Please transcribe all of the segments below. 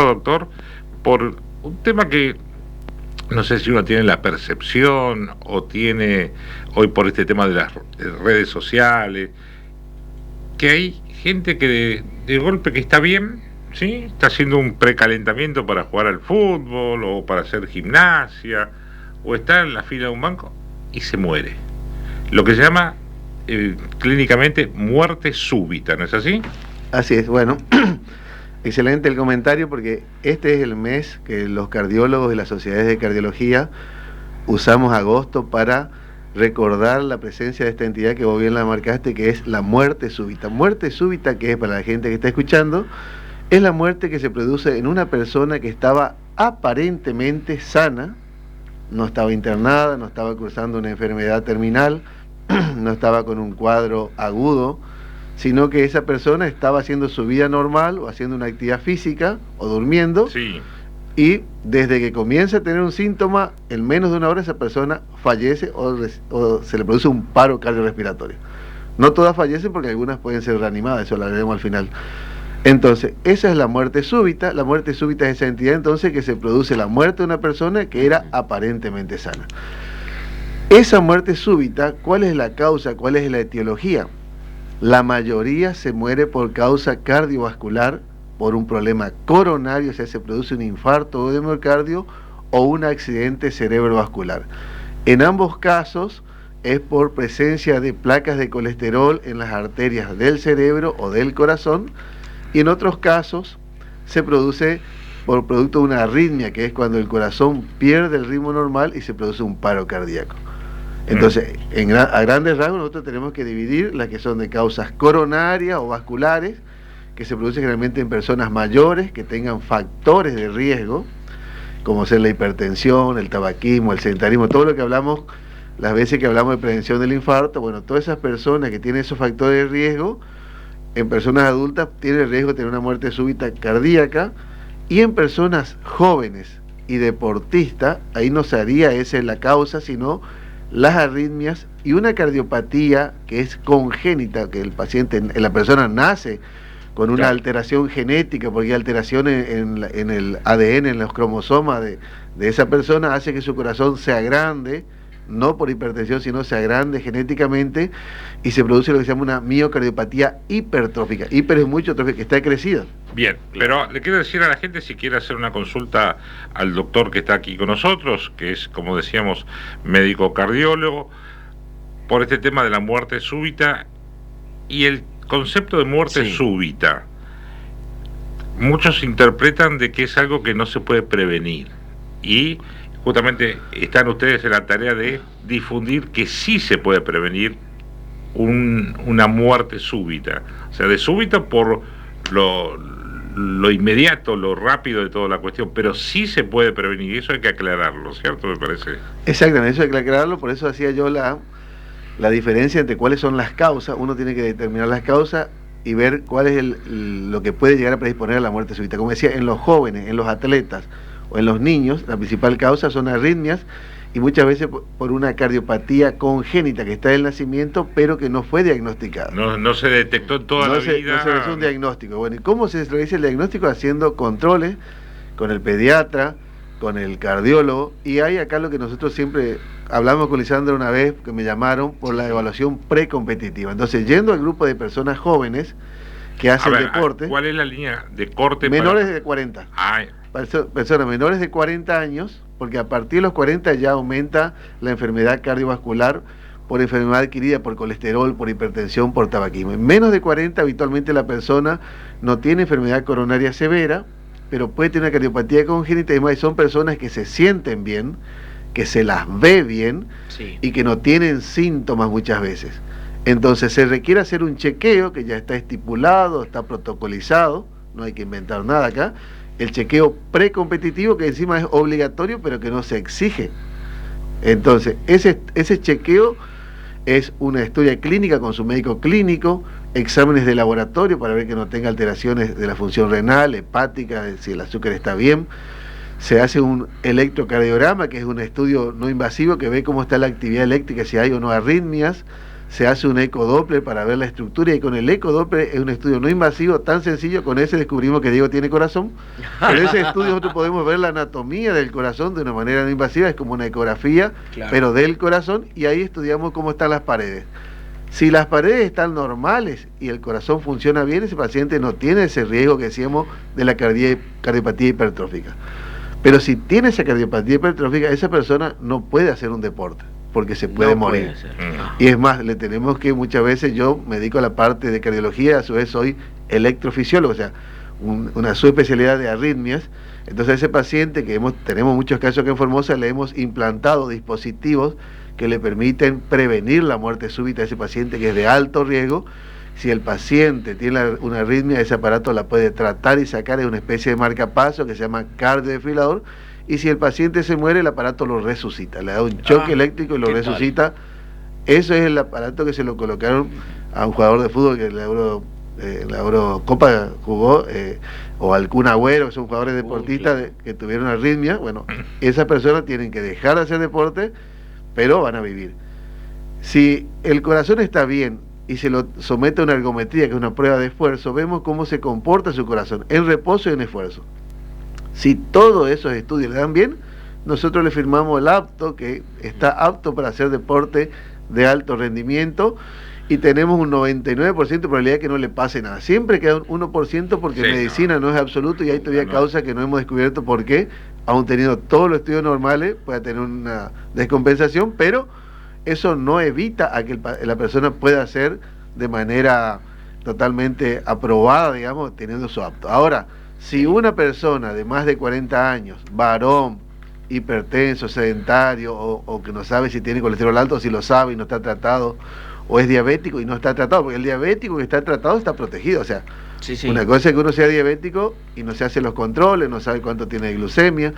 doctor, por un tema que no sé si uno tiene la percepción o tiene hoy por este tema de las redes sociales, que hay gente que de golpe que está bien, ¿sí? Está haciendo un precalentamiento para jugar al fútbol o para hacer gimnasia, o está en la fila de un banco y se muere. Lo que se llama clínicamente muerte súbita, ¿no es así? Así es, bueno, excelente el comentario, porque este es el mes que los cardiólogos y las sociedades de cardiología usamos agosto para recordar la presencia de esta entidad que vos bien la marcaste, que es la muerte súbita. Muerte súbita, que es para la gente que está escuchando, es la muerte que se produce en una persona que estaba aparentemente sana, no estaba internada, no estaba cursando una enfermedad terminal, no estaba con un cuadro agudo, sino que esa persona estaba haciendo su vida normal o haciendo una actividad física o durmiendo. Sí. Y desde que comienza a tener un síntoma, en menos de una hora esa persona fallece o se le produce un paro cardiorrespiratorio. No todas fallecen porque algunas pueden ser reanimadas, eso lo veremos al final. Entonces, esa es la muerte súbita. La muerte súbita es esa entidad entonces que se produce la muerte de una persona que era aparentemente sana. Esa muerte súbita, ¿cuál es la causa? ¿Cuál es la etiología? La mayoría se muere por causa cardiovascular, por un problema coronario, o sea, se produce un infarto de miocardio o un accidente cerebrovascular. En ambos casos es por presencia de placas de colesterol en las arterias del cerebro o del corazón, y en otros casos se produce por producto de una arritmia, que es cuando el corazón pierde el ritmo normal y se produce un paro cardíaco. Entonces, a grandes rasgos nosotros tenemos que dividir las que son de causas coronarias o vasculares, que se producen generalmente en personas mayores que tengan factores de riesgo, como ser la hipertensión, el tabaquismo, el sedentarismo, todo lo que hablamos, las veces que hablamos de prevención del infarto. Bueno, todas esas personas que tienen esos factores de riesgo, en personas adultas tienen el riesgo de tener una muerte súbita cardíaca, y en personas jóvenes y deportistas, ahí no sería esa la causa, sino las arritmias y una cardiopatía que es congénita, que el paciente, la persona nace con una alteración genética, porque hay alteraciones en el ADN, en los cromosomas de esa persona, hace que su corazón sea grande, no por hipertensión, sino sea grande genéticamente, y se produce lo que se llama una miocardiopatía hipertrófica. Hiper es mucho, trófica, que está crecida. Bien, pero le quiero decir a la gente, si quiere hacer una consulta al doctor que está aquí con nosotros, que es, como decíamos, médico cardiólogo, por este tema de la muerte súbita y el concepto de muerte súbita. Muchos interpretan de que es algo que no se puede prevenir, y justamente están ustedes en la tarea de difundir que sí se puede prevenir una muerte súbita, o sea, de súbita por lo inmediato, lo rápido de toda la cuestión, pero sí se puede prevenir, y eso hay que aclararlo, ¿cierto? Me parece. Exactamente, eso hay que aclararlo, por eso hacía yo la diferencia entre cuáles son las causas. Uno tiene que determinar las causas y ver cuál es lo que puede llegar a predisponer a la muerte súbita. Como decía, en los jóvenes, en los atletas o en los niños, la principal causa son arritmias, y muchas veces por una cardiopatía congénita que está en el nacimiento, pero que no fue diagnosticada. No se detectó en toda la vida. No se hizo un diagnóstico. Bueno, ¿y cómo se realiza el diagnóstico? Haciendo controles con el pediatra, con el cardiólogo, y hay acá lo que nosotros siempre hablamos con Lisandro una vez, que me llamaron por la evaluación precompetitiva. Entonces, yendo al grupo de personas jóvenes que hacen deporte. ¿Cuál es la línea de corte? Menores de 40. Personas menores de 40 años, porque a partir de los 40 ya aumenta la enfermedad cardiovascular por enfermedad adquirida por colesterol, por hipertensión, por tabaquismo. En menos de 40 habitualmente la persona no tiene enfermedad coronaria severa, pero puede tener una cardiopatía congénita, y más son personas que se sienten bien, que se las ve bien, y que no tienen síntomas muchas veces. Entonces se requiere hacer un chequeo que ya está estipulado, está protocolizado, no hay que inventar nada acá, el chequeo precompetitivo, que encima es obligatorio pero que no se exige. Entonces ese chequeo es una historia clínica con su médico clínico, exámenes de laboratorio para ver que no tenga alteraciones de la función renal, hepática, si el azúcar está bien. Se hace un electrocardiograma, que es un estudio no invasivo que ve cómo está la actividad eléctrica, si hay o no arritmias. se hace un ecodoppler para ver la estructura, y con el ecodoppler es un estudio no invasivo, tan sencillo, con ese descubrimos que Diego tiene corazón. Con ese estudio nosotros podemos ver la anatomía del corazón de una manera no invasiva, es como una ecografía, claro, pero del corazón, y ahí estudiamos cómo están las paredes. Si las paredes están normales y el corazón funciona bien, ese paciente no tiene ese riesgo que decíamos de la cardiopatía hipertrófica. Pero si tiene esa cardiopatía hipertrófica, esa persona no puede hacer un deporte, porque se puede morir. Y es más, le tenemos que muchas veces, yo me dedico a la parte de cardiología, a su vez soy electrofisiólogo, o sea, una subespecialidad de arritmias. Entonces a ese paciente, que tenemos muchos casos aquí en Formosa, le hemos implantado dispositivos que le permiten prevenir la muerte súbita a ese paciente que es de alto riesgo. Si el paciente tiene una arritmia, ese aparato la puede tratar y sacar, es una especie de marcapaso que se llama cardiodesfibrilador, y si el paciente se muere, el aparato lo resucita, le da un choque eléctrico y lo resucita. Eso es el aparato que se lo colocaron a un jugador de fútbol que la Eurocopa jugó, o al Kun Agüero, que son jugadores deportistas que tuvieron arritmia. Bueno, esas personas tienen que dejar de hacer deporte, pero van a vivir. Si el corazón está bien y se lo somete a una ergometría, que es una prueba de esfuerzo, vemos cómo se comporta su corazón en reposo y en esfuerzo. Si todos esos estudios le dan bien, nosotros le firmamos el apto, que está apto para hacer deporte de alto rendimiento, y tenemos un 99% de probabilidad de que no le pase nada. Siempre queda un 1% porque medicina no es absoluto, y hay todavía causas que no hemos descubierto por qué, aun teniendo todos los estudios normales, puede tener una descompensación, pero eso no evita a que la persona pueda hacer de manera totalmente aprobada, digamos, teniendo su apto. Ahora, si una persona de más de 40 años, varón, hipertenso, sedentario, o que no sabe si tiene colesterol alto, si lo sabe y no está tratado, o es diabético y no está tratado, porque el diabético que está tratado está protegido, o sea, una cosa es que uno sea diabético y no se hace los controles, no sabe cuánto tiene de glucemia,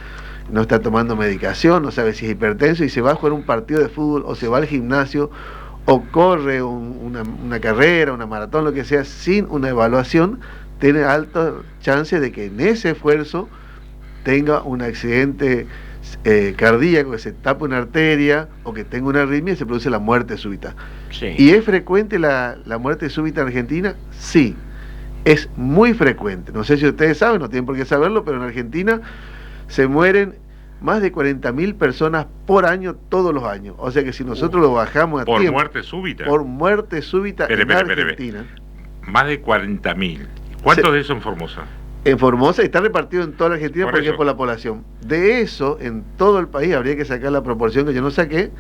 no está tomando medicación, no sabe si es hipertenso, y se va a jugar un partido de fútbol, o se va al gimnasio, o corre una carrera, una maratón, lo que sea, sin una evaluación, tiene altas chances de que en ese esfuerzo tenga un accidente cardíaco, que se tape una arteria, o que tenga una arritmia y se produce la muerte súbita. ¿Y es frecuente la muerte súbita en Argentina? Sí, es muy frecuente. No sé si ustedes saben, no tienen por qué saberlo, pero en Argentina se mueren más de 40.000 personas por año, todos los años. O sea que si nosotros lo bajamos a por tiempo... muerte súbita. Por muerte súbita en Argentina. Más de 40.000. ¿Cuántos de eso en Formosa? En Formosa está repartido en toda la Argentina porque es por la población. De eso, en todo el país, habría que sacar la proporción que yo no saqué.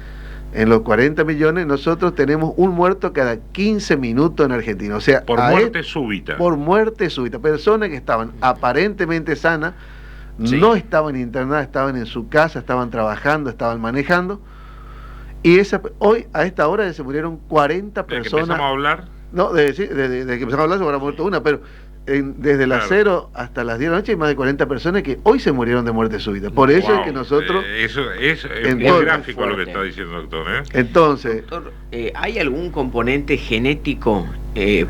En los 40 millones, nosotros tenemos un muerto cada 15 minutos en Argentina. O sea, por muerte súbita. Por muerte súbita. Personas que estaban aparentemente sanas, no estaban internadas, estaban en su casa, estaban trabajando, estaban manejando. Y hoy, a esta hora, se murieron 40 personas. ¿De qué empezamos a hablar? No, desde que empezamos a hablar se habrá muerto una, pero desde las 0 hasta las 10 de la noche hay más de 40 personas que hoy se murieron de muerte súbita. Por eso es que nosotros... Eso es muy gráfico lo que está diciendo el doctor. Entonces... Doctor, ¿hay algún componente genético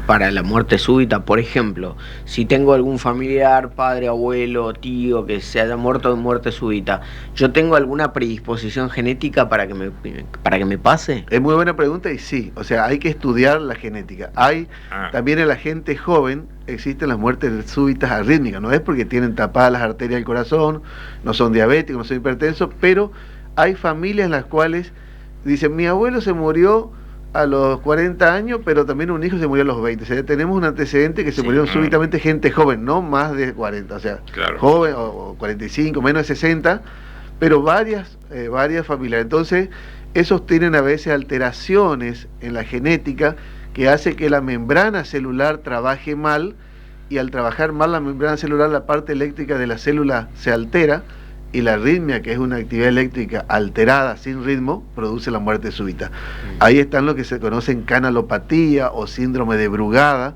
para la muerte súbita? Por ejemplo, si tengo algún familiar, padre, abuelo, tío, que se haya muerto de muerte súbita, ¿yo tengo alguna predisposición genética para que me pase? Es muy buena pregunta, y sí, o sea, hay que estudiar la genética. Hay también en la gente joven existen las muertes súbitas arrítmicas, no es porque tienen tapadas las arterias del corazón, no son diabéticos, no son hipertensos, pero hay familias en las cuales dicen, mi abuelo se murió a los 40 años, pero también un hijo se murió a los 20. O sea, tenemos un antecedente que se murieron súbitamente gente joven, no más de 40, o sea, joven, o 45, menos de 60, pero varias familias. Entonces, esos tienen a veces alteraciones en la genética que hace que la membrana celular trabaje mal, y al trabajar mal la membrana celular, la parte eléctrica de la célula se altera, y la arritmia, que es una actividad eléctrica alterada, sin ritmo, produce la muerte súbita. Ahí están lo que se conoce en canalopatía o síndrome de Brugada,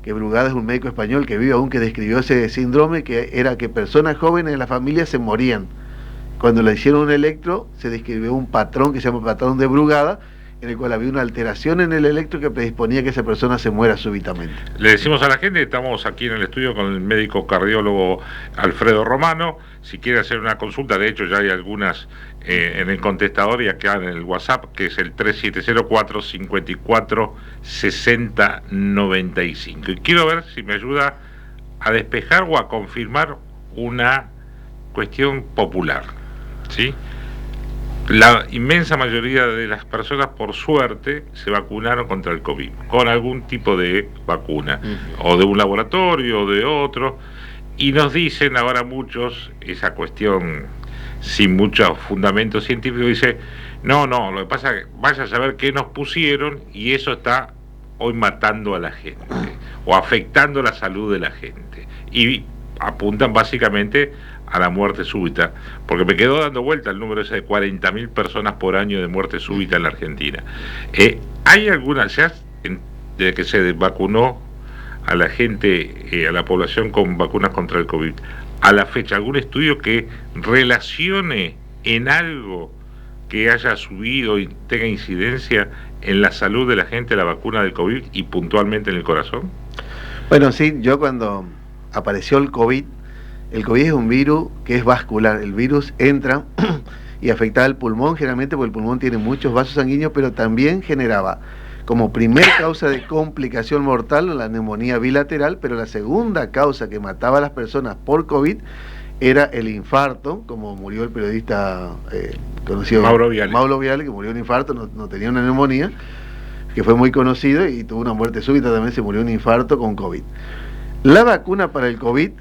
que Brugada es un médico español que vive aún, que describió ese síndrome, que era que personas jóvenes en la familia se morían. Cuando le hicieron un electro, se describió un patrón que se llama patrón de Brugada, en el cual había una alteración en el electro que predisponía a que esa persona se muera súbitamente. Le decimos a la gente, estamos aquí en el estudio con el médico cardiólogo Alfredo Romano. Si quiere hacer una consulta, de hecho ya hay algunas en el contestador y acá en el WhatsApp, que es el 3704-54-6095. Y quiero ver si me ayuda a despejar o a confirmar una cuestión popular, ¿sí? La inmensa mayoría de las personas, por suerte, se vacunaron contra el COVID, con algún tipo de vacuna, o de un laboratorio o de otro, y nos dicen ahora muchos, esa cuestión sin mucho fundamento científico, dice, no, lo que pasa es que vaya a saber qué nos pusieron, y eso está hoy matando a la gente, o afectando la salud de la gente, y apuntan básicamente a la muerte súbita, porque me quedó dando vuelta el número ese de 40.000 personas por año de muerte súbita en la Argentina. ¿Hay alguna, desde que se vacunó a la gente, a la población con vacunas contra el COVID, a la fecha, algún estudio que relacione en algo que haya subido y tenga incidencia en la salud de la gente la vacuna del COVID y puntualmente en el corazón? Bueno, sí, yo cuando apareció el COVID es un virus que es vascular. El virus entra y afectaba el pulmón, generalmente porque el pulmón tiene muchos vasos sanguíneos, pero también generaba como primer causa de complicación mortal la neumonía bilateral, pero la segunda causa que mataba a las personas por COVID era el infarto, como murió el periodista conocido Mauro Viale, que murió de un infarto, no tenía una neumonía, que fue muy conocido y tuvo una muerte súbita, también se murió de un infarto con COVID. La vacuna para el COVID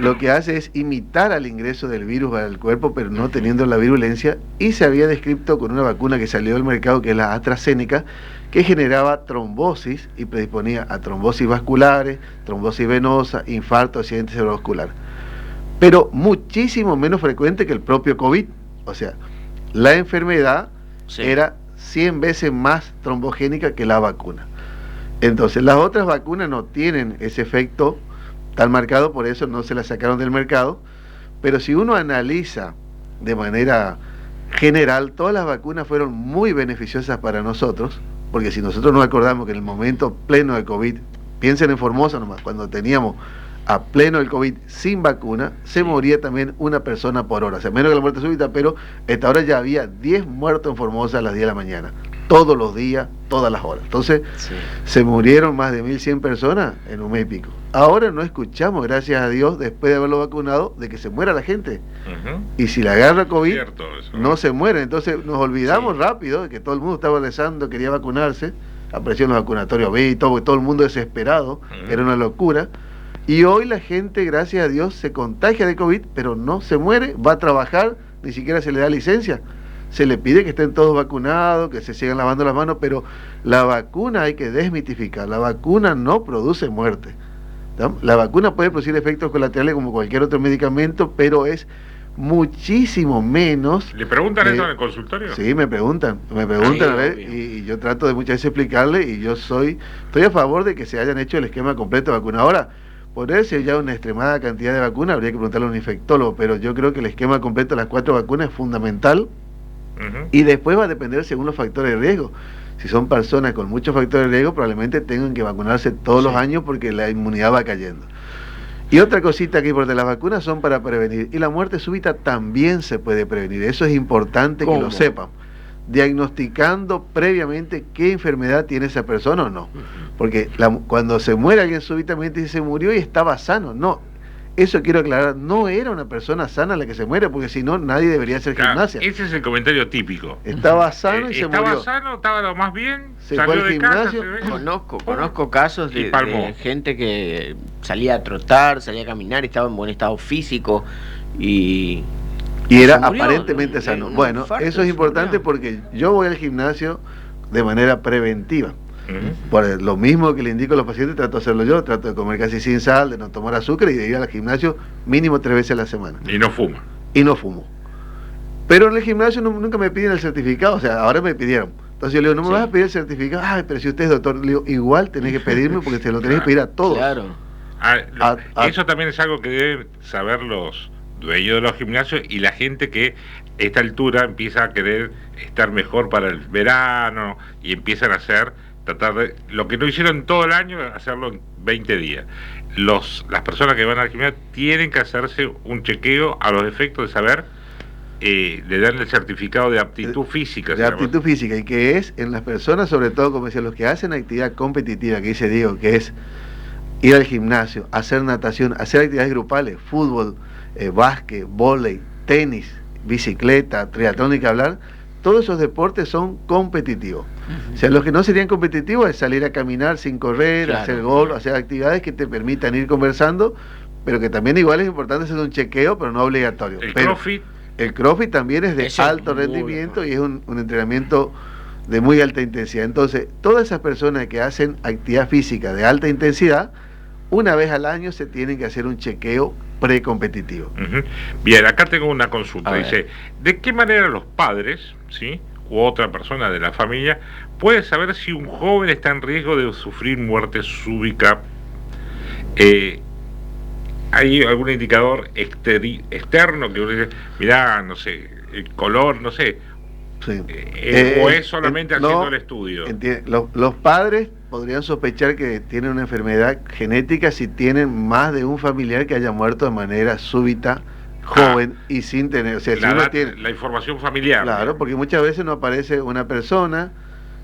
lo que hace es imitar al ingreso del virus al cuerpo, pero no teniendo la virulencia, y se había descrito con una vacuna que salió del mercado, que es la AstraZeneca, que generaba trombosis y predisponía a trombosis vasculares, trombosis venosa, infarto, accidente cerebrovascular. Pero muchísimo menos frecuente que el propio COVID. O sea, la enfermedad era 100 veces más trombogénica que la vacuna. Entonces, las otras vacunas no tienen ese efecto tan marcado, por eso no se la sacaron del mercado, pero si uno analiza de manera general, todas las vacunas fueron muy beneficiosas para nosotros, porque si nosotros nos acordamos que en el momento pleno de COVID, piensen en Formosa nomás, cuando teníamos a pleno el COVID sin vacuna, se moría también una persona por hora, o sea, menos que la muerte súbita, pero hasta ahora ya había 10 muertos en Formosa a las 10 de la mañana, todos los días, todas las horas. Entonces, se murieron más de 1.100 personas en un mes y pico. Ahora no escuchamos, gracias a Dios, después de haberlo vacunado, de que se muera la gente. Y si le agarra COVID, no se muere. Entonces nos olvidamos rápido de que todo el mundo estaba rezando, quería vacunarse, aparecieron los vacunatorios B y todo el mundo desesperado, era una locura. Y hoy la gente, gracias a Dios, se contagia de COVID, pero no se muere, va a trabajar, ni siquiera se le da licencia. Se le pide que estén todos vacunados, que se sigan lavando las manos, pero la vacuna hay que desmitificar. La vacuna no produce muerte, ¿no? La vacuna puede producir efectos colaterales como cualquier otro medicamento, pero es muchísimo menos. ¿Le preguntan eso en el consultorio? Sí, me preguntan a ver, y yo trato de muchas veces explicarle, y yo estoy a favor de que se hayan hecho el esquema completo de vacuna. Ahora, poder ser ya una extremada cantidad de vacunas, habría que preguntarle a un infectólogo, pero yo creo que el esquema completo de las 4 vacunas es fundamental. Y después va a depender según los factores de riesgo. Si son personas con muchos factores de riesgo, probablemente tengan que vacunarse todos los años porque la inmunidad va cayendo. Y otra cosita que importa, las vacunas son para prevenir, y la muerte súbita también se puede prevenir. Eso es importante que lo sepan, diagnosticando previamente qué enfermedad tiene esa persona o no. Porque cuando se muere alguien súbitamente, se murió y estaba sano. No, eso quiero aclarar, no era una persona sana la que se muere, porque si no, nadie debería hacer gimnasia. Ese es el comentario típico. Estaba sano y se murió. Estaba sano, estaba lo más bien, se fue al gimnasio. Conozco casos de gente que salía a trotar, salía a caminar, estaba en buen estado físico y era aparentemente sano. Bueno, eso es importante porque yo voy al gimnasio de manera preventiva. Por lo mismo que le indico a los pacientes, trato de hacerlo yo, trato de comer casi sin sal, de no tomar azúcar y de ir al gimnasio mínimo 3 veces a la semana. Y no fuma. Y no fumo. Pero en el gimnasio nunca me piden el certificado, o sea, ahora me pidieron. Entonces yo le digo, ¿no me vas a pedir el certificado? Ay, pero si usted es doctor, le digo, igual tenés que pedirme porque se lo tenés que pedir a todos. Claro. Eso también es algo que deben saber los dueños de los gimnasios y la gente que a esta altura empieza a querer estar mejor para el verano y empiezan a tratar de, lo que no hicieron todo el año, hacerlo en 20 días. Las personas que van al gimnasio tienen que hacerse un chequeo a los efectos de saber, le dan el certificado de aptitud física. De aptitud física, y que es en las personas, sobre todo, como decía, los que hacen actividad competitiva, que dice Diego, que es ir al gimnasio, hacer natación, hacer actividades grupales, fútbol, básquet, vóley, tenis, bicicleta, triatlón, y que hablar, todos esos deportes son competitivos. O sea, los que no serían competitivos es salir a caminar sin correr, claro, hacer golf, hacer actividades que te permitan ir conversando, pero que también igual es importante hacer un chequeo, pero no obligatorio. El CrossFit también es de alto rendimiento y es un entrenamiento de muy alta intensidad. Entonces, todas esas personas que hacen actividad física de alta intensidad, una vez al año se tienen que hacer un chequeo precompetitivo. Bien, acá tengo una consulta. Dice, ¿de qué manera los padres, sí, u otra persona de la familia puede saber si un joven está en riesgo de sufrir muerte súbita? ¿Hay algún indicador externo que uno dice, mirá, no sé, el color, no sé? Sí. ¿O es solamente haciendo el estudio? Los padres podrían sospechar que tienen una enfermedad genética si tienen más de un familiar que haya muerto de manera súbita, joven, y sin tener... O sea, la información familiar. Claro, porque muchas veces no aparece una persona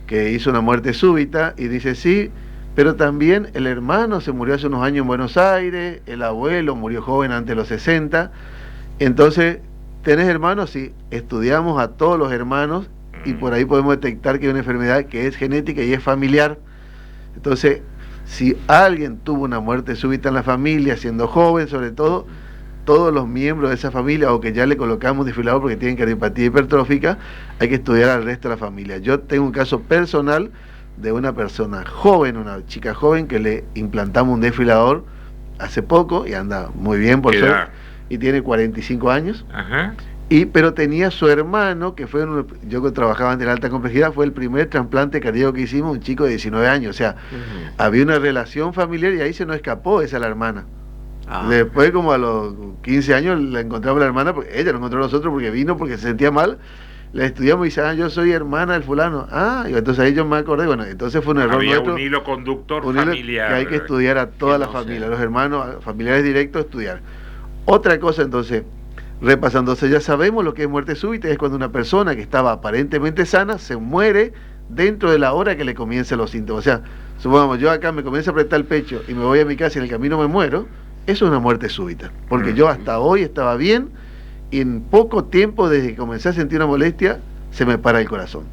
que hizo una muerte súbita y dice, sí, pero también el hermano se murió hace unos años en Buenos Aires, el abuelo murió joven antes de los 60, entonces, ¿tenés hermanos? Sí, estudiamos a todos los hermanos y por ahí podemos detectar que hay una enfermedad que es genética y es familiar. Entonces, si alguien tuvo una muerte súbita en la familia, siendo joven, sobre todo, todos los miembros de esa familia, o que ya le colocamos desfibrilador porque tienen cardiopatía hipertrófica, hay que estudiar al resto de la familia. Yo tengo un caso personal de una persona joven, una chica joven, que le implantamos un desfibrilador hace poco y anda muy bien, por suerte, y tiene 45 años. Ajá. Pero tenía su hermano, que fue yo que trabajaba en la alta complejidad, fue el primer trasplante cardíaco que hicimos, un chico de 19 años, o sea, había una relación familiar y ahí se nos escapó esa la hermana. Después, como a los 15 años, la encontramos la hermana, porque ella nos encontró a nosotros porque vino, porque se sentía mal, la estudiamos y dice, yo soy hermana del fulano. Y entonces ahí yo me acordé, bueno, entonces fue un error nuestro. Un hilo conductor familiar. Que hay que estudiar a toda la familia, los hermanos, familiares directos, estudiar. Otra cosa, entonces, repasando, ya sabemos lo que es muerte súbita, es cuando una persona que estaba aparentemente sana se muere dentro de la hora que le comiencen los síntomas. O sea, supongamos, yo acá me comienzo a apretar el pecho y me voy a mi casa y en el camino me muero, eso es una muerte súbita, porque yo hasta hoy estaba bien y en poco tiempo, desde que comencé a sentir una molestia, se me para el corazón.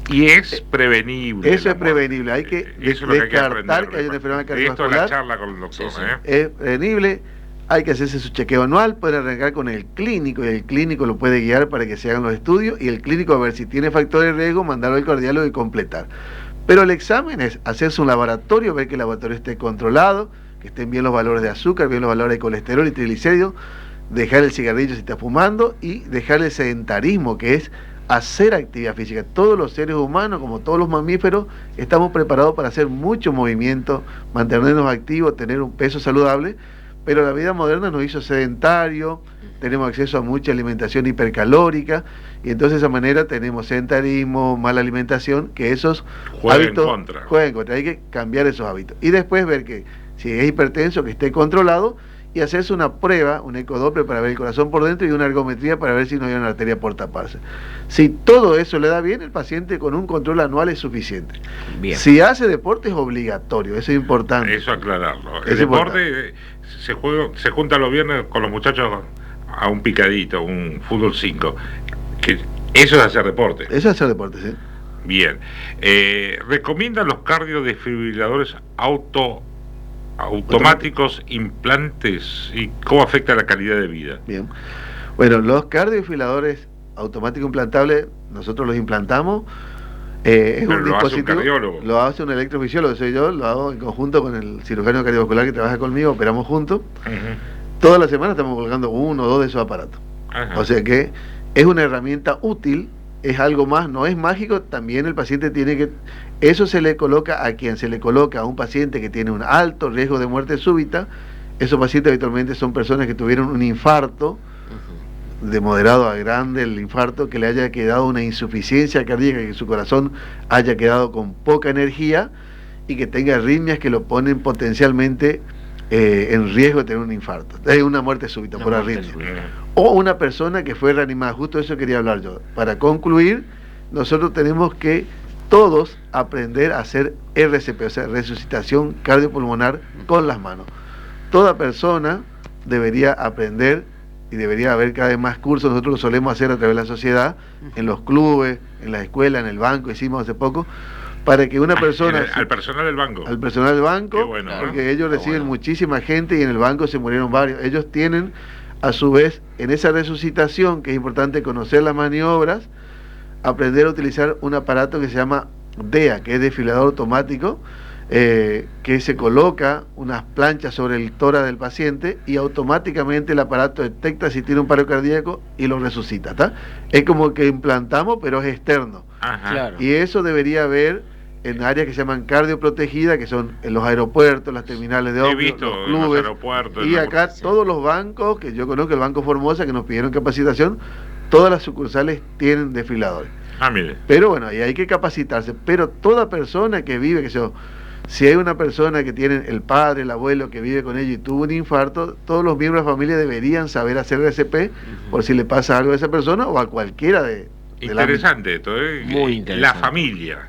Y es prevenible. Eso es prevenible, hay que descartar que hay una enfermedad cardiovascular. Esto es la charla con el doctor. Es prevenible. Hay que hacerse su chequeo anual, puede arrancar con el clínico y el clínico lo puede guiar para que se hagan los estudios y el clínico, a ver si tiene factores de riesgo, mandarlo al cardiólogo y completar. Pero el examen es hacerse un laboratorio, ver que el laboratorio esté controlado, que estén bien los valores de azúcar, bien los valores de colesterol y triglicéridos, dejar el cigarrillo si está fumando y dejar el sedentarismo, que es hacer actividad física. Todos los seres humanos, como todos los mamíferos, estamos preparados para hacer mucho movimiento, mantenernos activos, tener un peso saludable. Pero la vida moderna nos hizo sedentario, tenemos acceso a mucha alimentación hipercalórica, y entonces de esa manera tenemos sedentarismo, mala alimentación, que esos hábitos juegan en contra. Hay que cambiar esos hábitos. Y después ver que si es hipertenso, que esté controlado, y hacerse una prueba, un ecodoppler para ver el corazón por dentro y una ergometría para ver si no hay una arteria por taparse. Si todo eso le da bien, el paciente con un control anual es suficiente. Bien. Si hace deporte es obligatorio, eso es importante. Eso aclararlo. El deporte se junta los viernes con los muchachos a un picadito, un fútbol 5. Eso es hacer deporte. Eso es hacer deporte, sí. Bien. ¿Recomiendan los cardiodesfibriladores automáticos implantes y cómo afecta la calidad de vida? Bien. Bueno, los cardiodesfibriladores automáticos implantables, nosotros los implantamos. Es un dispositivo, hace un cardiólogo. Lo hace un electrofisiólogo, soy yo, lo hago en conjunto con el cirujano cardiovascular que trabaja conmigo, operamos juntos. Toda la semana estamos colgando 1 o 2 de esos aparatos. O sea que es una herramienta útil, es algo más, no es mágico, también el paciente tiene que... Eso se le coloca a quien se le coloca a un paciente que tiene un alto riesgo de muerte súbita. Esos pacientes habitualmente son personas que tuvieron un infarto de moderado a grande el infarto, que le haya quedado una insuficiencia cardíaca, que su corazón haya quedado con poca energía y que tenga arritmias que lo ponen potencialmente en riesgo de tener un infarto, una muerte súbita por arritmia. O una persona que fue reanimada, justo eso quería hablar yo. Para concluir, nosotros tenemos que todos aprender a hacer RCP, o sea, resucitación cardiopulmonar con las manos. Toda persona debería aprender, y debería haber cada vez más cursos. Nosotros lo solemos hacer a través de la sociedad, en los clubes, en la escuela, en el banco, hicimos hace poco, para que una persona... Al personal del banco. Al personal del banco, bueno, porque ellos reciben muchísima gente y en el banco se murieron varios. Ellos tienen, a su vez, en esa resucitación, que es importante conocer las maniobras, aprender a utilizar un aparato que se llama DEA, que es desfibrilador automático, que se coloca unas planchas sobre el tórax del paciente y automáticamente el aparato detecta si tiene un paro cardíaco y lo resucita, ¿tá? Es como que implantamos, pero es externo. Ajá. Claro. Y eso debería haber en áreas que se llaman cardioprotegidas, que son en los aeropuertos, las terminales de ómnibus, los clubes, en los aeropuertos, y acá todos los bancos, que yo conozco, el Banco Formosa, que nos pidieron capacitación, todas las sucursales tienen desfibriladores. Ah, mire. Pero bueno, ahí hay que capacitarse. Pero toda persona que vive, que yo, si hay una persona que tiene el padre, el abuelo que vive con ellos y tuvo un infarto, todos los miembros de la familia deberían saber hacer RCP por si le pasa algo a esa persona o a cualquiera de interesante esto, Muy interesante. La familia.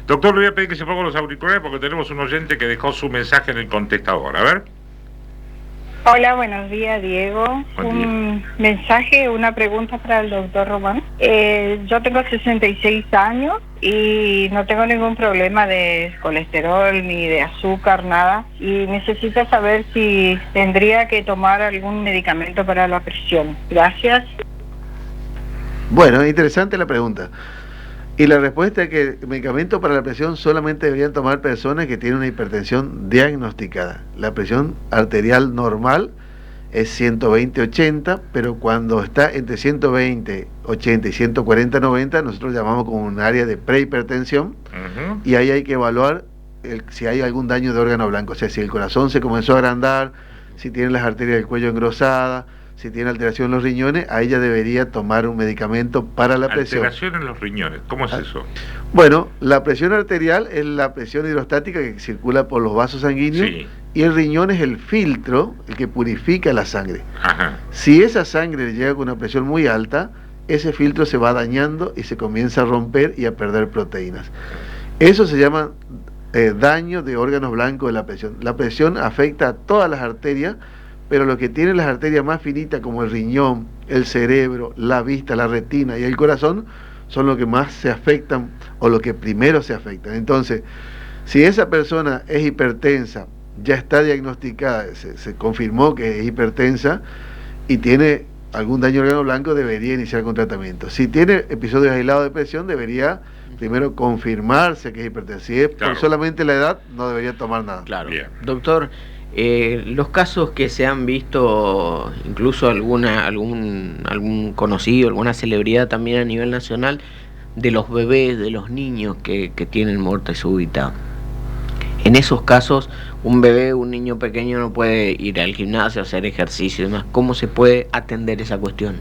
Doctor, le voy a pedir que se ponga los auriculares porque tenemos un oyente que dejó su mensaje en el contestador. A ver. Hola, buenos días, Diego. Un mensaje, una pregunta para el doctor Román. Yo tengo 66 años y no tengo ningún problema de colesterol ni de azúcar, nada. Y necesito saber si tendría que tomar algún medicamento para la presión. Gracias. Bueno, interesante la pregunta. Y la respuesta es que el medicamento para la presión solamente deberían tomar personas que tienen una hipertensión diagnosticada. La presión arterial normal es 120-80, pero cuando está entre 120-80 y 140-90, nosotros llamamos como un área de prehipertensión, y ahí hay que evaluar si hay algún daño de órgano blanco, o sea, si el corazón se comenzó a agrandar, si tiene las arterias del cuello engrosadas, si tiene alteración en los riñones, ahí ya debería tomar un medicamento para la presión. Alteración en los riñones, ¿cómo es eso? Bueno, la presión arterial es la presión hidrostática que circula por los vasos sanguíneos, Sí. y el riñón es el filtro, el que purifica la sangre. Ajá. Si esa sangre llega con una presión muy alta, ese filtro se va dañando y se comienza a romper y a perder proteínas. Eso se llama daño de órganos blancos de la presión. La presión afecta a todas las arterias, pero lo que tienen las arterias más finitas, como el riñón, el cerebro, la vista, la retina y el corazón, son los que más se afectan o los que primero se afectan. Entonces, si esa persona es hipertensa, ya está diagnosticada, se confirmó que es hipertensa y tiene algún daño al órgano blanco, debería iniciar con tratamiento. Si tiene episodios aislados de presión, debería primero confirmarse que es hipertensa. Si es por solamente la edad, no debería tomar nada. Claro. Bien. Doctor, los casos que se han visto, incluso algún conocido, alguna celebridad también a nivel nacional, de los bebés, de los niños que tienen muerte súbita. En esos casos, un bebé, un niño pequeño no puede ir al gimnasio, hacer ejercicio y demás. ¿Cómo se puede atender esa cuestión?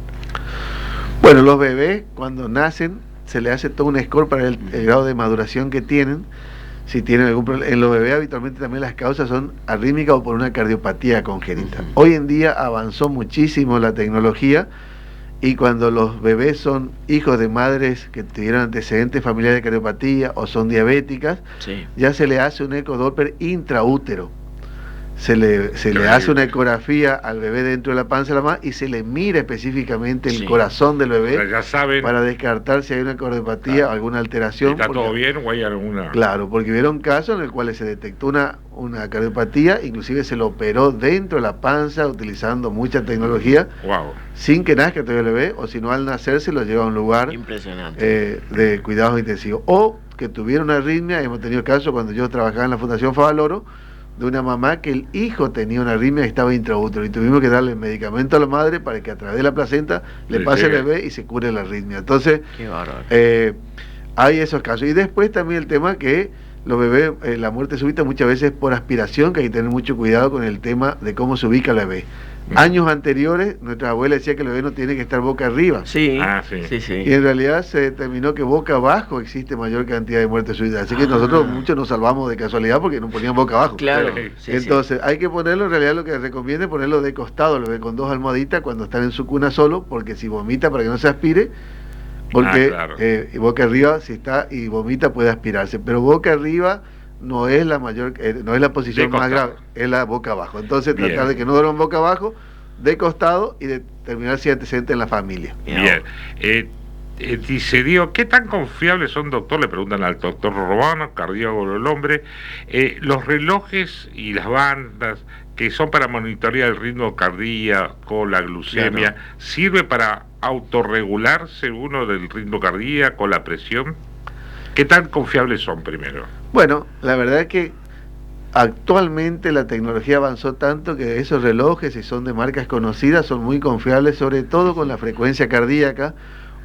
Bueno, los bebés cuando nacen se les hace todo un score para el grado de maduración que tienen. Si tienen algún problema, en los bebés habitualmente también las causas son arrítmicas o por una cardiopatía congénita. Hoy en día avanzó muchísimo la tecnología y cuando los bebés son hijos de madres que tuvieron antecedentes familiares de cardiopatía o son diabéticas, Sí. ya se le hace un ecodoppler intraútero. Se le hace una ecografía al bebé dentro de la panza de la mamá y se le mira específicamente el corazón del bebé, O sea, ya saben, para descartar si hay una cardiopatía o alguna alteración. ¿está todo bien o hay alguna? Claro, porque hubieron casos en el cual se detectó una cardiopatía, inclusive se lo operó dentro de la panza utilizando mucha tecnología, Wow. sin que nazca todavía el bebé, o si no al nacer se lo lleva a un lugar Impresionante. de cuidados intensivos. O que tuvieron una arritmia, hemos tenido casos cuando yo trabajaba en la Fundación Favaloro, de una mamá que el hijo tenía una arritmia y estaba intraútero y tuvimos que darle medicamento a la madre para que a través de la placenta le pase al bebé y se cure la arritmia. Entonces, Qué bárbaro. hay esos casos. Y después también el tema que los bebés, la muerte súbita muchas veces por aspiración, que hay que tener mucho cuidado con el tema de cómo se ubica el bebé. Años anteriores, nuestra abuela decía que el bebé no tiene que estar boca arriba. Sí, sí. sí, sí. Y en realidad se determinó que boca abajo existe mayor cantidad de muertes súbitas. Así que nosotros muchos nos salvamos de casualidad porque nos ponían boca abajo. Claro. Sí, entonces hay que ponerlo, en realidad lo que recomienda es ponerlo de costado, el bebé con 2 almohaditas cuando están en su cuna solo, porque si vomita para que no se aspire, porque claro. Boca arriba si está y vomita puede aspirarse, pero boca arriba no es la mayor, no es la posición más grave, es la boca abajo. Entonces tratar de que no duerman boca abajo, de costado y determinar si hay antecedentes en la familia. Bien. Dice Diego, ¿qué tan confiables son, doctor? Le preguntan al doctor Romano, cardiólogo del hombre, los relojes y las bandas que son para monitorear el ritmo cardíaco, la glucemia, Claro. ¿sirve para autorregularse uno del ritmo cardíaco, la presión? ¿Qué tan confiables son primero? Bueno, la verdad es que actualmente la tecnología avanzó tanto que esos relojes, si son de marcas conocidas, son muy confiables, sobre todo con la frecuencia cardíaca.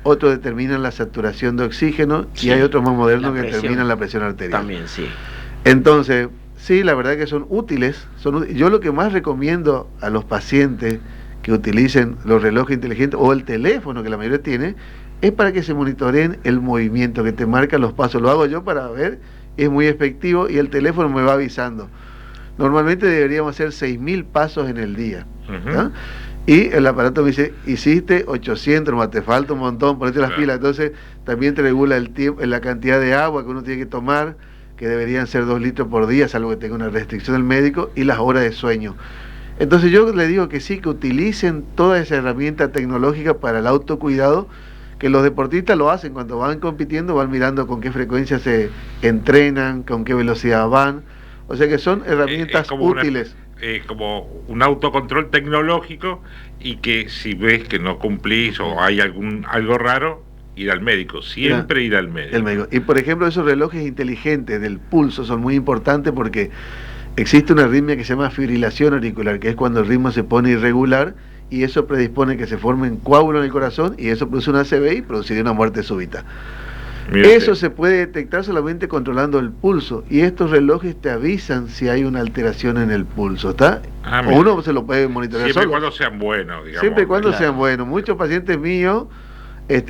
Otros determinan la saturación de oxígeno, Sí, y hay otros más modernos que presión. determinan la presión arterial. También, sí. Entonces, sí, la verdad que son útiles. Yo lo que más recomiendo a los pacientes que utilicen los relojes inteligentes o el teléfono que la mayoría tiene, es para que se monitoreen el movimiento, que te marca los pasos. Lo hago yo para ver, es muy efectivo y el teléfono me va avisando. Normalmente deberíamos hacer 6.000 pasos en el día. ¿No? Y el aparato me dice, hiciste 800, más te falta un montón, ponete las pilas. Entonces también te regula el tiempo, la cantidad de agua que uno tiene que tomar, que deberían ser 2 litros por día, salvo que tenga una restricción del médico, y las horas de sueño. Entonces yo le digo que sí, que utilicen toda esa herramienta tecnológica para el autocuidado, que los deportistas lo hacen cuando van compitiendo, van mirando con qué frecuencia se entrenan, con qué velocidad van. O sea que son herramientas útiles. Como un autocontrol tecnológico, y que si ves que no cumplís o hay algo raro, ir al médico, siempre ir al médico. El médico. Y por ejemplo, esos relojes inteligentes del pulso son muy importantes porque existe una arritmia que se llama fibrilación auricular, que es cuando el ritmo se pone irregular y eso predispone que se formen coágulos en el corazón y eso produce una ACV y produciría una muerte súbita. Eso se puede detectar solamente controlando el pulso, y estos relojes te avisan si hay una alteración en el pulso, ¿está? O uno se lo puede monitorear siempre solo. Siempre y cuando sean buenos, digamos. Siempre y cuando sean buenos. Muchos pacientes míos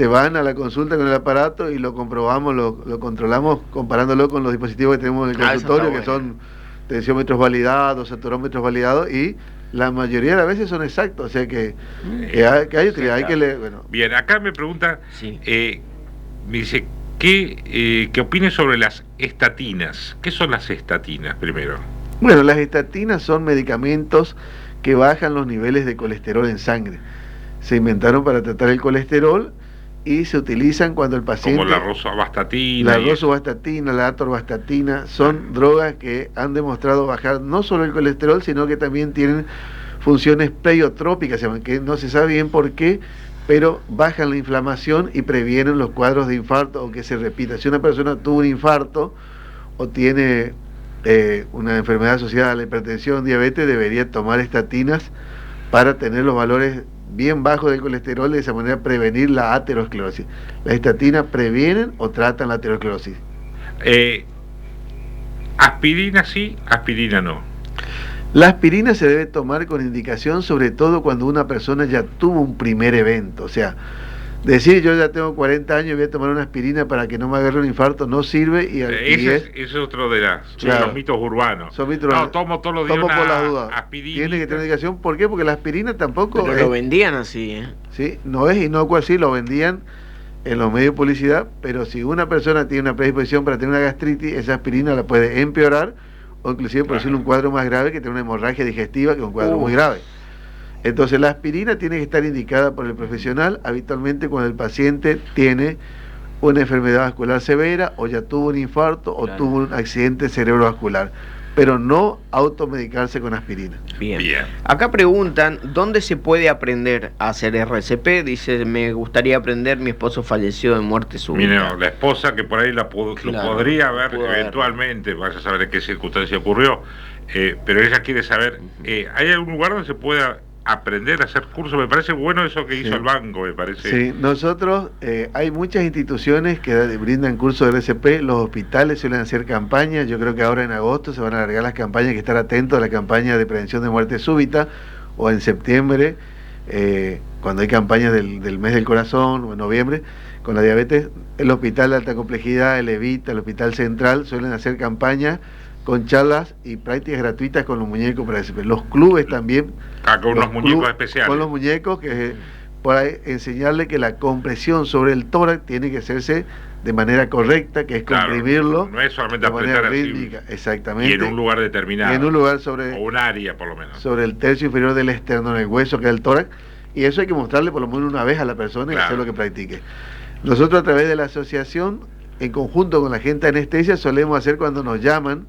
van a la consulta con el aparato y lo comprobamos, lo controlamos comparándolo con los dispositivos que tenemos en el consultorio, que son tensiómetros validados, saturómetros validados, y la mayoría de las veces son exactos, o sea que hay utilidad, hay que leer. Bueno. Bien, acá me pregunta, me dice, ¿qué opines sobre las estatinas? ¿Qué son las estatinas primero? Bueno, las estatinas son medicamentos que bajan los niveles de colesterol en sangre. Se inventaron para tratar el colesterol y se utilizan cuando el paciente... Como la rosuvastatina. La rosuvastatina, la atorvastatina, son drogas que han demostrado bajar no solo el colesterol, sino que también tienen funciones pleiotrópicas, que no se sabe bien por qué, pero bajan la inflamación y previenen los cuadros de infarto o que se repita. Si una persona tuvo un infarto o tiene una enfermedad asociada a la hipertensión, diabetes, debería tomar estatinas para tener los valores bien bajos del colesterol, de esa manera prevenir la aterosclerosis. ¿Las estatinas previenen o tratan la aterosclerosis? Aspirina sí, aspirina no. La aspirina se debe tomar con indicación, sobre todo cuando una persona ya tuvo un primer evento. O sea, decir yo ya tengo 40 años y voy a tomar una aspirina para que no me agarre un infarto no sirve. Ese es otro de los mitos urbanos. Son mitos urbanos. Tomo todos los días por las dudas. Aspirina. Tiene que tener indicación. ¿Por qué? Porque la aspirina tampoco... Pero lo vendían así, Sí, no es inocuo así, lo vendían en los medios de publicidad, pero si una persona tiene una predisposición para tener una gastritis, esa aspirina la puede empeorar o inclusive producir un cuadro más grave, que tiene una hemorragia digestiva, que es un cuadro muy grave. Entonces la aspirina tiene que estar indicada por el profesional habitualmente cuando el paciente tiene una enfermedad vascular severa o ya tuvo un infarto o tuvo un accidente cerebrovascular, pero no automedicarse con aspirina. Bien. Acá preguntan, ¿dónde se puede aprender a hacer RCP? Dice, me gustaría aprender, mi esposo falleció de muerte súbita. Mira, la esposa que por ahí lo podría ver eventualmente, vaya a saber en qué circunstancia ocurrió, pero ella quiere saber, ¿hay algún lugar donde se pueda aprender a hacer cursos? Me parece bueno eso que hizo el banco, me parece. Sí, nosotros, hay muchas instituciones que brindan cursos de RCP, los hospitales suelen hacer campañas, yo creo que ahora en agosto se van a alargar las campañas, hay que estar atentos a la campaña de prevención de muerte súbita, o en septiembre, cuando hay campañas del mes del corazón, o en noviembre, con la diabetes, el Hospital de Alta Complejidad, el Evita, el Hospital Central, suelen hacer campañas con charlas y prácticas gratuitas con los muñecos para SP. Los clubes también. Con unos muñecos especiales. Con los muñecos, que para enseñarle que la compresión sobre el tórax tiene que hacerse de manera correcta, que es comprimirlo. No es solamente de manera apretar rítmica, así, exactamente. y en un lugar determinado. Y en un lugar o un área, por lo menos. sobre el tercio inferior del externo, en el hueso, que es el tórax. Y eso hay que mostrarle por lo menos una vez a la persona y hacer lo que practique. Nosotros, a través de la asociación, en conjunto con la gente de anestesia, solemos hacer cuando nos llaman,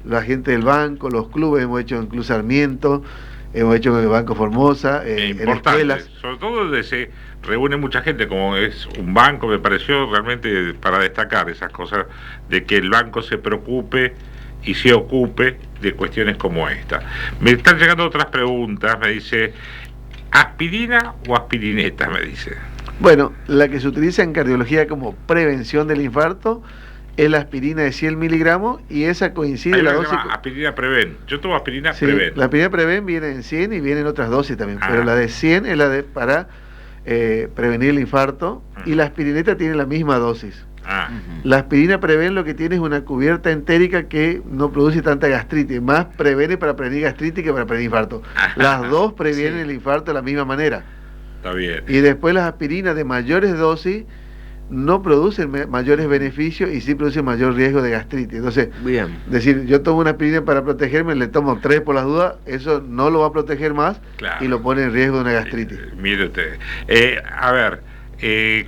la gente del banco, los clubes, hemos hecho en Club Sarmiento, hemos hecho en el Banco Formosa, en escuelas. Sobre todo donde se reúne mucha gente, como es un banco, me pareció realmente para destacar esas cosas, de que el banco se preocupe y se ocupe de cuestiones como esta. Me están llegando otras preguntas, me dice, ¿aspirina o aspirineta? Me dice. Bueno, la que se utiliza en cardiología como prevención del infarto es la aspirina de 100 miligramos, y esa coincide Hay la una que dosis. se llama aspirina Preven. Yo tomo aspirina Sí, Preven. la aspirina Preven viene en 100 y viene en otras dosis también, pero la de 100 es la de para prevenir el infarto, y la aspirineta tiene la misma dosis. La aspirina Preven lo que tiene es una cubierta entérica que no produce tanta gastritis, más previene para prevenir gastritis que para prevenir infarto. Las dos previenen el infarto de la misma manera. Está bien. Y después las aspirinas de mayores dosis no producen mayores beneficios y sí producen mayor riesgo de gastritis. Entonces, decir, yo tomo una aspirina para protegerme, le tomo 3 por las dudas, eso no lo va a proteger más, y lo pone en riesgo de una gastritis. Mire usted. A ver,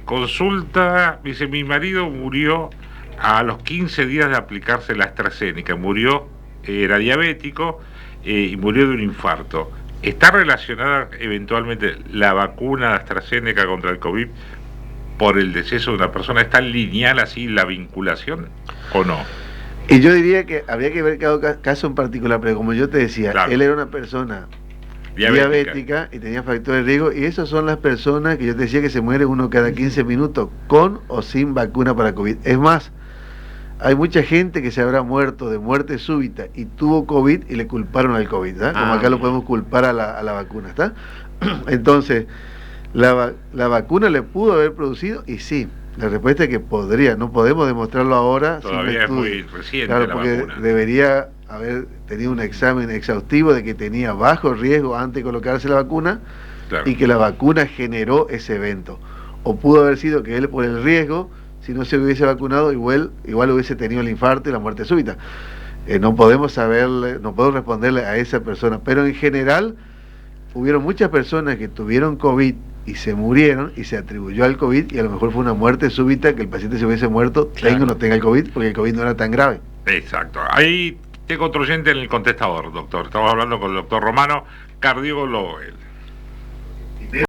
consulta, dice, mi marido murió a los 15 días de aplicarse la AstraZeneca, murió, era diabético y murió de un infarto. ¿Está relacionada eventualmente la vacuna de AstraZeneca contra el COVID por el deceso de una persona? ¿Está lineal así la vinculación o no? Y yo diría que habría que ver cada caso en particular, pero como yo te decía, él era una persona diabética y tenía factores de riesgo, y esas son las personas que yo te decía que se muere uno cada 15 minutos, con o sin vacuna para COVID. Es más, hay mucha gente que se habrá muerto de muerte súbita y tuvo COVID y le culparon al COVID, ¿tá? Como acá lo podemos culpar a la vacuna, ¿está? Entonces, la vacuna le pudo haber producido, y sí, la respuesta es que podría. No podemos demostrarlo ahora. Todavía es muy reciente, claro, la porque vacuna debería haber tenido un examen exhaustivo de que tenía bajo riesgo antes de colocarse la vacuna, y que la vacuna generó ese evento. O pudo haber sido que él, por el riesgo, si no se hubiese vacunado, igual hubiese tenido el infarto y la muerte súbita. No podemos saberle, no podemos responderle a esa persona, pero en general hubieron muchas personas que tuvieron COVID y se murieron y se atribuyó al COVID, y a lo mejor fue una muerte súbita, que el paciente se hubiese muerto, tenga o no tenga el COVID, porque el COVID no era tan grave. Exacto. Ahí tengo otro oyente en el contestador, doctor. Estamos hablando con el doctor Romano, cardiólogo.